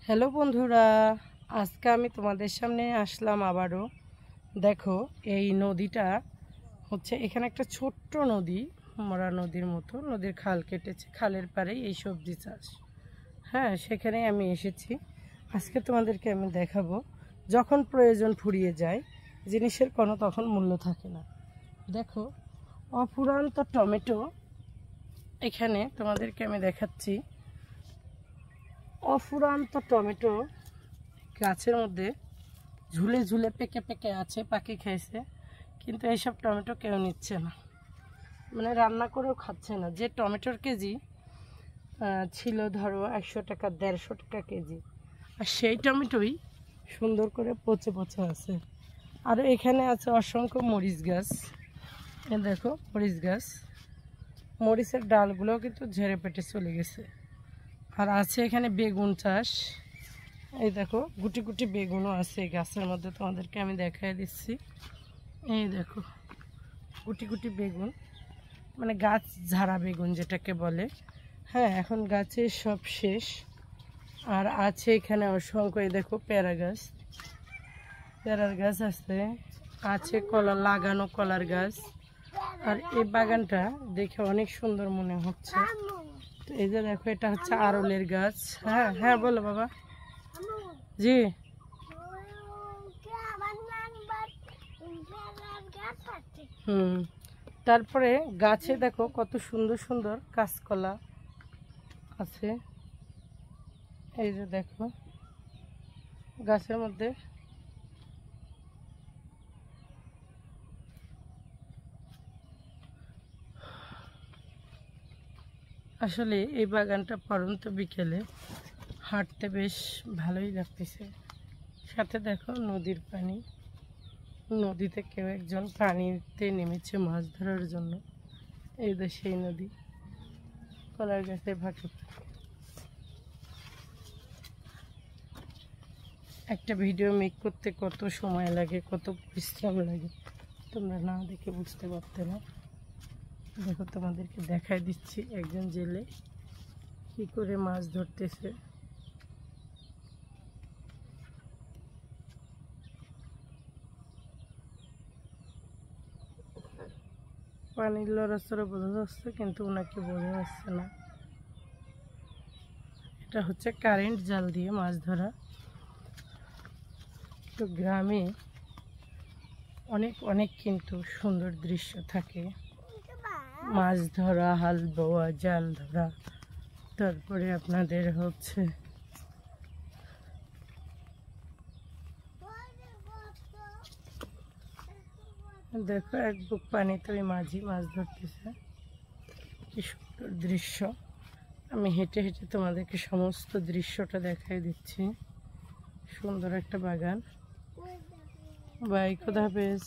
Hello বন্ধুরা, আজকে আমি তোমাদের সামনে আসলাম আবারও। দেখো, এই নদীটা হচ্ছে এখানে একটা ছোট্ট নদী, মরা নদীর মতো। নদীর খাল কেটেছে, খালের পাড়েই এই সবজি চাষ। হ্যাঁ, সেখানেই আমি এসেছি। আজকে তোমাদেরকে আমি দেখাবো, যখন প্রয়োজন ফুরিয়ে যায় জিনিসের কোনো তখন মূল্য থাকে না। দেখো, অফুরন্ত টমেটো এখানে তোমাদেরকে আমি দেখাচ্ছি। অফুরন্ত টমেটো গাছের মধ্যে ঝুলে ঝুলে পেকে পেকে আছে, পাখি খাইছে, কিন্তু এইসব টমেটো কেউ নিচ্ছে না, মানে রান্না করেও খাচ্ছে না। যে টমেটোর কেজি ছিল ধরো 100 টাকা 150 টাকা কেজি, আর সেই টমেটোই সুন্দর করে পচে পচে আছে। আর এখানে আছে অসংখ্য মরিচ গাছ। এ দেখো মরিচ গাছ, মরিচের ডালগুলোও কিন্তু ঝেড়ে পেটে চলে গেছে। আর আছে এখানে বেগুন চাষ। এই দেখো গুটি গুটি বেগুনও আছে এই গাছের মধ্যে, তোমাদেরকে আমি দেখাই দিচ্ছি। এই দেখো গুটি গুটি বেগুন, মানে গাছ ঝাড়া বেগুন যেটাকে বলে। হ্যাঁ, এখন গাছের সব শেষ। আর আছে এখানে অসংখ্য, এই দেখো পেয়ারা গাছ, পেয়ারার গাছ আছে কলা লাগানো, কলার গাছ। আর এই বাগানটা দেখে অনেক সুন্দর মনে হচ্ছে। তো এই যে দেখো, এটা হচ্ছে আরলের গাছ। হ্যাঁ হ্যাঁ, বলো বাবা। জি, তারপরে গাছে দেখো কত সুন্দর সুন্দর কাঁচকলা আছে। এই যে দেখো গাছের মধ্যে আসলে এই বাগানটা পড়ন্ত বিকেলে হাঁটতে বেশ ভালোই লাগতেছে। সাথে দেখো নদীর পানি, নদীতে কেউ একজন পানিতে নেমেছে মাছ ধরার জন্য। এই যে সেই নদী, কলার গাছের ফাঁকে। একটা ভিডিও মেক করতে কত সময় লাগে, কত পরিশ্রম লাগে, তোমরা না দেখে বুঝতে পারতে না। দেখো তোমাদেরকে দেখাই দিচ্ছি একজন জেলে কি করে মাছ ধরতেছে। পানির লড়াচড়া বোঝা যাচ্ছে, কিন্তু ওনাকে বোঝা যাচ্ছে না। এটা হচ্ছে কারেন্ট জাল দিয়ে মাছ ধরা। তো গ্রামে অনেক অনেক কিন্তু সুন্দর দৃশ্য থাকে, মাছ ধরা, হাল বোয়া, জাল ধরা, তারপরে আপনাদের হচ্ছে দেখো এক বুক পানিতে ওই মাঝি মাছ ধরতেছে। কি সুন্দর দৃশ্য। আমি হেঁটে হেঁটে তোমাদেরকে সমস্ত দৃশ্যটা দেখাই দিচ্ছি। সুন্দর একটা বাগান। বাই, খোদা হাফেজ।